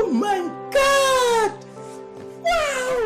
Oh my god! Wow!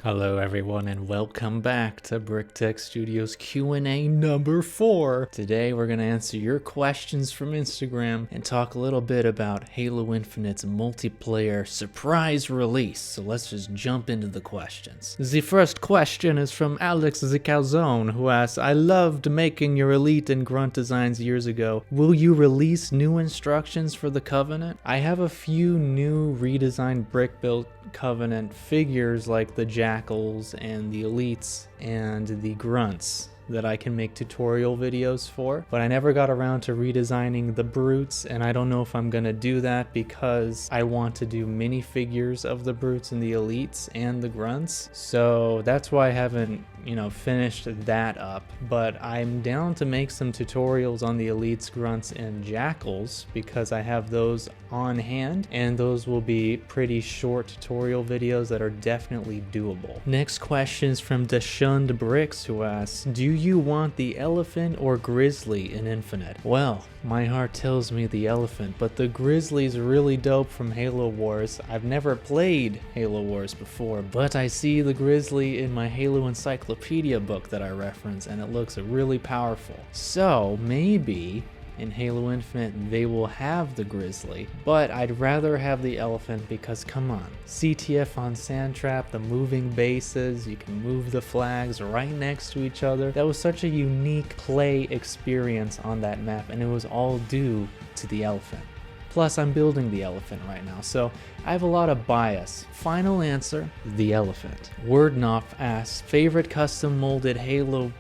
Hello everyone and welcome back to BrickTech Studios Q&A number 4. Today we're going to answer your questions from Instagram and talk a little bit about Halo Infinite's multiplayer surprise release. So let's just jump into the questions. The first question is from Alex the Calzone, who asks, I loved making your Elite and Grunt designs years ago. Will you release new instructions for the Covenant? I have a few new redesigned brick built Covenant figures like the Jackals and the Elites and the Grunts that I can make tutorial videos for, but I never got around to redesigning the Brutes, and I don't know if I'm gonna do that because I want to do minifigures of the Brutes and the Elites and the Grunts, so that's why I haven't, finished that up. But I'm down to make some tutorials on the Elites, Grunts, and Jackals because I have those on hand, and those will be pretty short tutorial videos that are definitely doable. Next question is from Deshunned Bricks, who asks, do you want the Elephant or Grizzly in Infinite? Well, my heart tells me the Elephant, but the Grizzly's really dope from Halo Wars. I've never played Halo Wars before, but I see the Grizzly in my Halo Encyclopedia book that I reference, and it looks really powerful. So maybe in Halo Infinite they will have the Grizzly, but I'd rather have the Elephant because come on, CTF on Sandtrap, the moving bases, you can move the flags right next to each other. That was such a unique play experience on that map, and it was all due to the Elephant. Plus, I'm building the Elephant right now, so I have a lot of bias. Final answer, the Elephant. Wordnoff asks, favorite custom molded Halo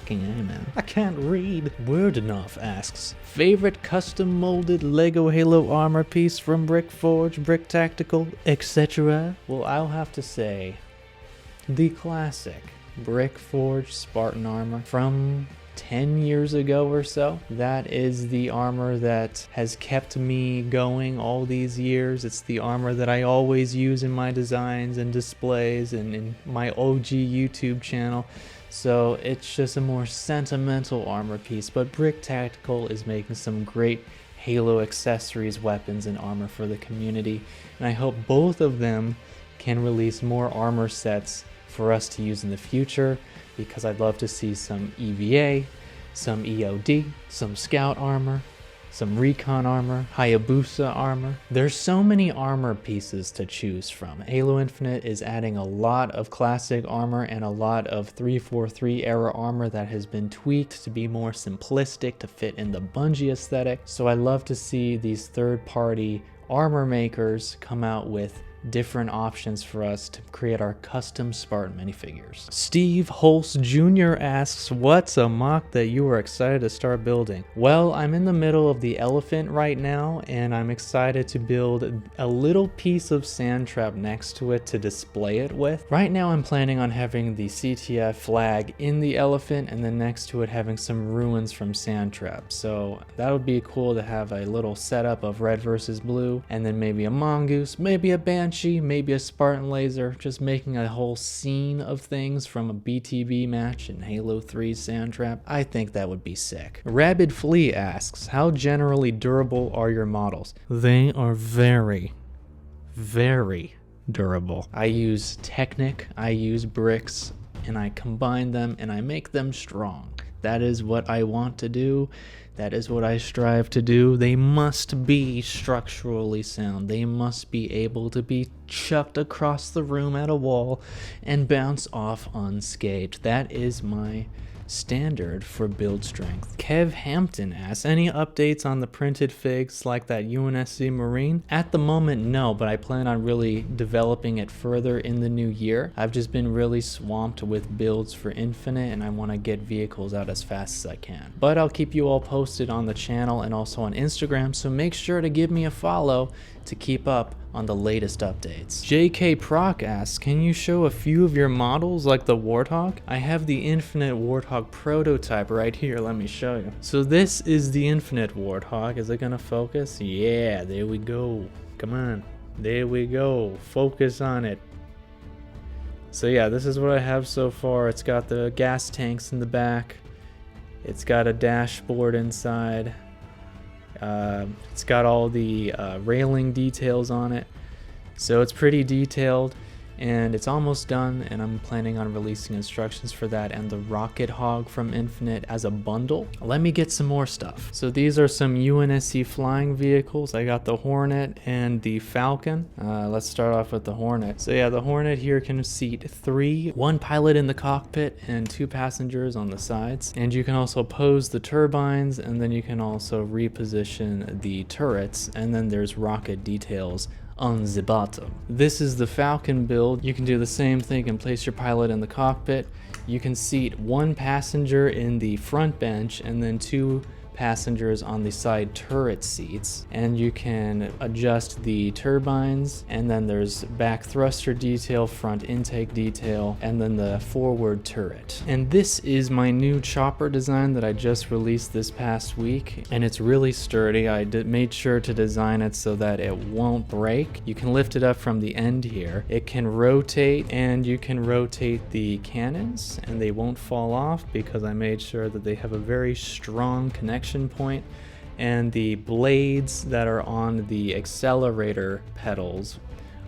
man. I can't read. Wordnoff asks, favorite custom molded Lego Halo armor piece from Brickforge, Brick Tactical, etc. Well, I'll have to say the classic Brickforge Spartan armor from 10 years ago or so. That is the armor that has kept me going all these years. It's the armor that I always use in my designs and displays and in my OG YouTube channel. So it's just a more sentimental armor piece, but Brick Tactical is making some great Halo accessories, weapons, and armor for the community, and I hope both of them can release more armor sets for us to use in the future, because I'd love to see some EVA, some EOD, some Scout armor, some Recon armor, Hayabusa armor. There's so many armor pieces to choose from. Halo Infinite is adding a lot of classic armor and a lot of 343 era armor that has been tweaked to be more simplistic to fit in the Bungie aesthetic. So I love to see these third-party armor makers come out with different options for us to create our custom Spartan minifigures. Steve Holst Jr. asks, what's a mock that you are excited to start building? Well, I'm in the middle of the Elephant right now, and I'm excited to build a little piece of Sandtrap next to it to display it with. Right now I'm planning on having the CTF flag in the Elephant, and then next to it having some ruins from Sandtrap. So that would be cool to have a little setup of red versus blue, and then maybe a mongoose, maybe a Banshee, maybe a Spartan laser, just making a whole scene of things from a BTB match in Halo 3 Sandtrap. I think that would be sick. Rabid Flea asks, how generally durable are your models? They are very, very durable. I use Technic, I use bricks, and I combine them and I make them strong. That is what I want to do. That is what I strive to do. They must be structurally sound. They must be able to be chucked across the room at a wall and bounce off unscathed. That is my standard for build strength. Kev Hampton asks, any updates on the printed figs like that UNSC Marine? At the moment, no, but I plan on really developing it further in the new year. I've just been really swamped with builds for Infinite, and I want to get vehicles out as fast as I can. But I'll keep you all posted on the channel and also on Instagram, so make sure to give me a follow to keep up on the latest updates. JK Proc asks, can you show a few of your models like the Warthog? I have the Infinite Warthog prototype right here, let me show you. So this is the Infinite Warthog. Is it gonna focus? Yeah, there we go. Come on, there we go. Focus on it. So yeah, this is what I have so far. It's got the gas tanks in the back. It's got a dashboard inside. It's got all the railing details on it, so it's pretty detailed. And it's almost done, and I'm planning on releasing instructions for that and the Rocket Hog from Infinite as a bundle. Let me get some more stuff. So these are some UNSC flying vehicles. I got the Hornet and the Falcon. Let's start off with the Hornet. So yeah, the Hornet here can seat 3, 1 pilot in the cockpit and 2 passengers on the sides. And you can also pose the turbines, and then you can also reposition the turrets, and then there's rocket details on the bottom. This is the Falcon build. You can do the same thing and place your pilot in the cockpit. You can seat 1 passenger in the front bench and then 2 passengers on the side turret seats, and you can adjust the turbines, and then there's back thruster detail, front intake detail, and then the forward turret. And this is my new chopper design that I just released this past week, and it's really sturdy. I made sure to design it so that it won't break. You can lift it up from the end here. It can rotate, and you can rotate the cannons and they won't fall off because I made sure that they have a very strong connection point, and the blades that are on the accelerator pedals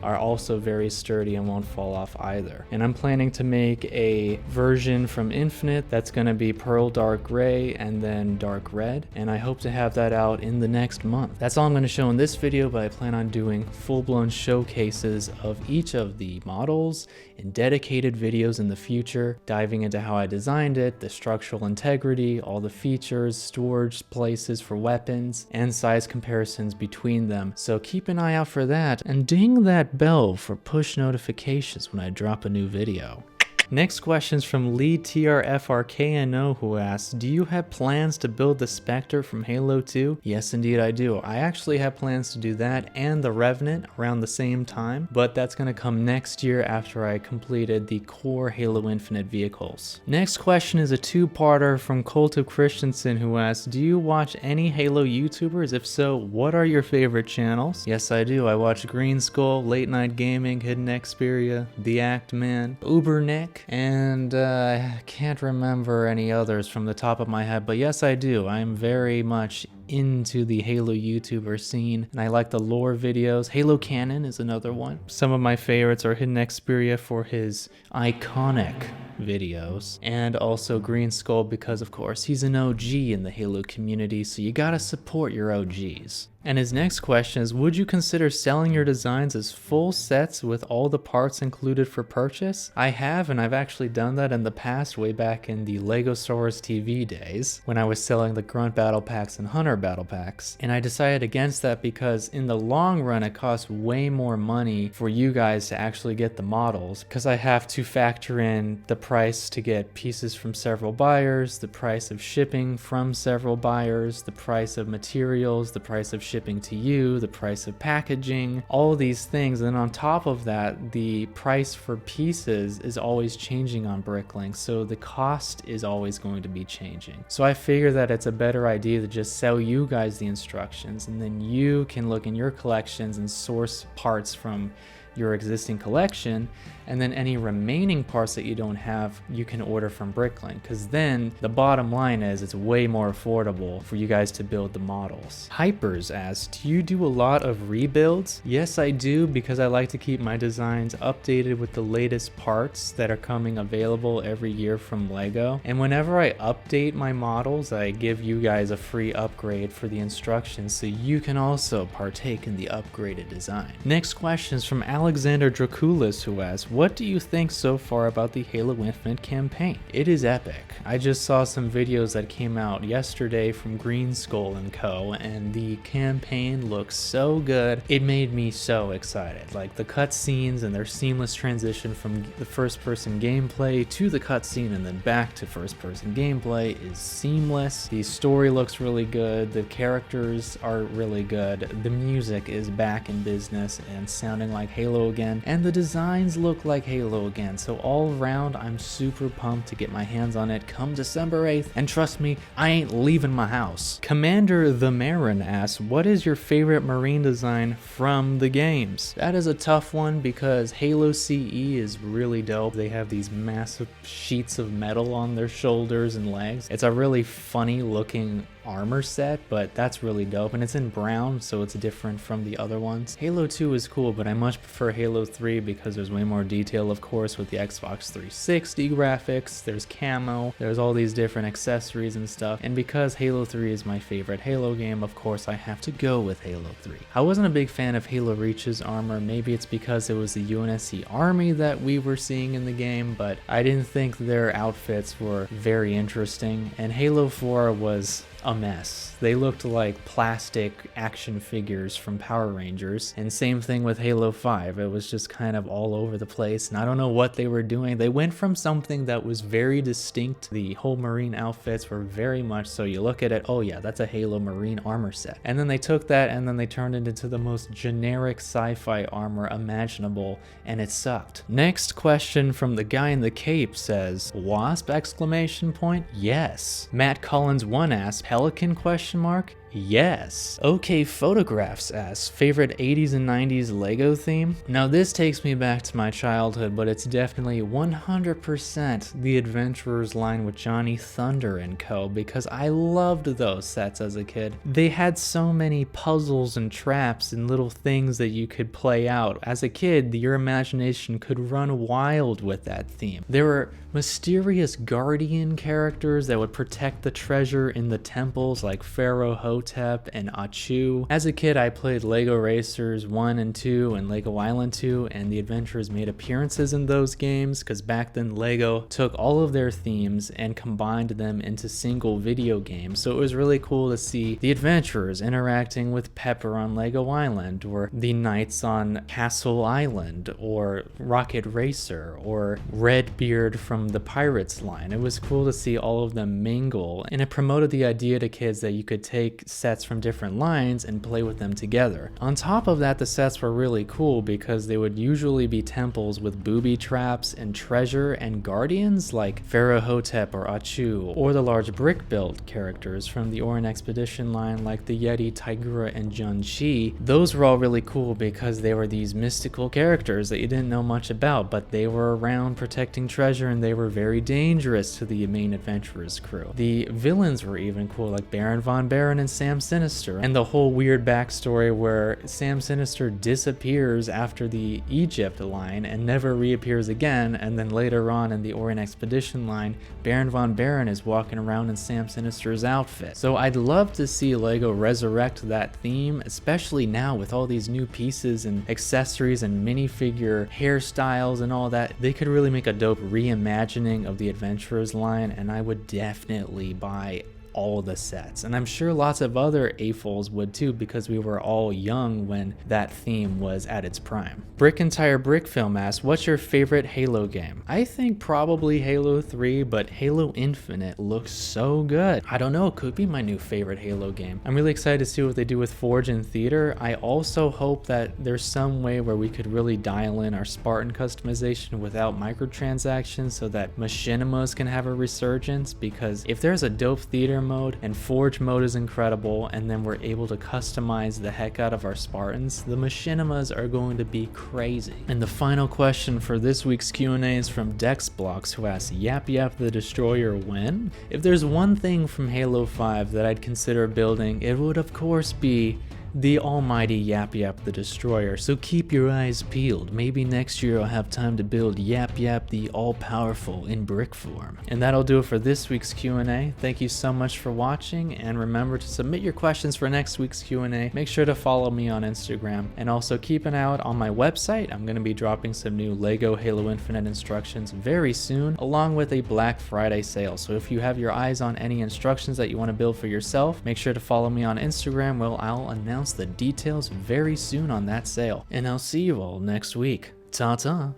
are also very sturdy and won't fall off either. And I'm planning to make a version from Infinite that's going to be pearl dark gray and then dark red, and I hope to have that out in the next month. That's all I'm going to show in this video, but I plan on doing full-blown showcases of each of the models in dedicated videos in the future, diving into how I designed it, the structural integrity, all the features, storage places for weapons, and size comparisons between them. So keep an eye out for that, and ding that bell for push notifications when I drop a new video. Next question is from Lee TRFRKNO, who asks, do you have plans to build the Spectre from Halo 2? Yes, indeed I do. I actually have plans to do that and the Revenant around the same time, but that's going to come next year after I completed the core Halo Infinite vehicles. Next question is a two-parter from Cult of Christensen, who asks, do you watch any Halo YouTubers? If so, what are your favorite channels? Yes, I do. I watch Green Skull, Late Night Gaming, Hidden Xperia, The Act Man, Ubernick, and I can't remember any others from the top of my head, but yes, I do. I'm very much into the Halo YouTuber scene, and I like the lore videos. Halo Canon is another one. Some of my favorites are Hidden Xperia for his iconic videos, and also Green Skull because, of course, he's an OG in the Halo community, so you gotta support your OGs. And his next question is, would you consider selling your designs as full sets with all the parts included for purchase? I have, and I've actually done that in the past, way back in the LEGO Star Wars TV days, when I was selling the Grunt Battle Packs and Hunter Battle Packs. And I decided against that because in the long run, it costs way more money for you guys to actually get the models, because I have to factor in the price to get pieces from several buyers, the price of shipping from several buyers, the price of materials, the price of shipping to you, the price of packaging, all of these things. And on top of that, the price for pieces is always changing on Bricklink, so the cost is always going to be changing. So I figure that it's a better idea to just sell you guys the instructions, and then you can look in your collections and source parts from your existing collection, and then any remaining parts that you don't have, you can order from Bricklink, because then the bottom line is it's way more affordable for you guys to build the models. Hypers asks, do you do a lot of rebuilds? Yes, I do, because I like to keep my designs updated with the latest parts that are coming available every year from LEGO. And whenever I update my models, I give you guys a free upgrade for the instructions, so you can also partake in the upgraded design. Next question is from Alexander Draculis, who asks, what do you think so far about the Halo Infinite campaign? It is epic. I just saw some videos that came out yesterday from Green Skull & Co, and the campaign looks so good. It made me so excited. Like the cutscenes and their seamless transition from the first-person gameplay to the cutscene and then back to first-person gameplay is seamless. The story looks really good. The characters are really good. The music is back in business and sounding like Halo again, and the designs look like Halo again. So all around, I'm super pumped to get my hands on it come December 8th, and trust me, I ain't leaving my house. Commander the Marin asks, what is your favorite Marine design from the games? That is a tough one because Halo CE is really dope. They have these massive sheets of metal on their shoulders and legs. It's a really funny looking armor set, but that's really dope, and it's in brown, so it's different from the other ones. Halo 2 is cool, but I much prefer Halo 3 because there's way more detail, of course, with the Xbox 360 graphics. There's camo, there's all these different accessories and stuff, and because Halo 3 is my favorite Halo game, of course I have to go with Halo 3. I wasn't a big fan of Halo Reach's armor. Maybe it's because it was the UNSC Army that we were seeing in the game, but I didn't think their outfits were very interesting, and Halo 4 was a mess. They looked like plastic action figures from Power Rangers, and same thing with Halo 5. It was just kind of all over the place, and I don't know what they were doing. They went from something that was very distinct. The whole Marine outfits were very much so, you look at it, oh yeah, that's a Halo Marine armor set. And then they took that and then they turned it into the most generic sci-fi armor imaginable, and it sucked. Next question from the guy in the cape says, Wasp exclamation point? Yes. Matt Collins 1 asks, Pelican question mark? Yes. Okay Photographs asks, favorite 80s and 90s Lego theme? Now this takes me back to my childhood, but it's definitely 100% the Adventurers line with Johnny Thunder and co, because I loved those sets as a kid. They had so many puzzles and traps and little things that you could play out. As a kid, your imagination could run wild with that theme. There were mysterious guardian characters that would protect the treasure in the temples like Pharaoh Hotep and Achu. As a kid, I played Lego Racers 1 and 2 and Lego Island 2, and the Adventurers made appearances in those games because back then Lego took all of their themes and combined them into single video games. So it was really cool to see the Adventurers interacting with Pepper on Lego Island, or the Knights on Castle Island, or Rocket Racer, or Redbeard from the Pirates line. It was cool to see all of them mingle, and it promoted the idea to kids that you could take sets from different lines and play with them together. On top of that, the sets were really cool because they would usually be temples with booby traps and treasure and guardians like Pharaoh Hotep or Achu, or the large brick built characters from the Orient Expedition line like the Yeti, Tigura, and Junshi. Those were all really cool because they were these mystical characters that you didn't know much about, but they were around protecting treasure and they were very dangerous to the main Adventurers crew. The villains were even cool, like Baron Von Barron and Sam Sinister, and the whole weird backstory where Sam Sinister disappears after the Egypt line and never reappears again, and then later on in the Orient Expedition line, Baron Von Barron is walking around in Sam Sinister's outfit. So I'd love to see Lego resurrect that theme, especially now with all these new pieces and accessories and minifigure hairstyles and all that. They could really make a dope reimagining of the Adventurers line, and I would definitely buy all the sets, and I'm sure lots of other AFOLs would too, because we were all young when that theme was at its prime. Brickentire Brick Film asks, what's your favorite Halo game? I think probably Halo 3, but Halo Infinite looks so good. I don't know, it could be my new favorite Halo game. I'm really excited to see what they do with Forge and Theater. I also hope that there's some way where we could really dial in our Spartan customization without microtransactions so that machinimas can have a resurgence, because if there's a dope theater mode and Forge mode is incredible, and then we're able to customize the heck out of our Spartans, the machinimas are going to be crazy. And the final question for this week's Q&A is from dexblox, who asks, Yap Yap the Destroyer when? If there's one thing from Halo 5 that I'd consider building, it would of course be the almighty Yap Yap the Destroyer, so keep your eyes peeled. Maybe next year I'll have time to build Yap Yap the all-powerful in brick form. And that'll do it for this week's Q&A. Thank you so much for watching, and remember to submit your questions for next week's Q&A. Make sure to follow me on Instagram, and also keep an eye out on my website. I'm going to be dropping some new Lego Halo Infinite instructions very soon, along with a Black Friday sale. So if you have your eyes on any instructions that you want to build for yourself, make sure to follow me on Instagram, where I'll announce the details very soon on that sale. And I'll see you all next week. Ta-ta.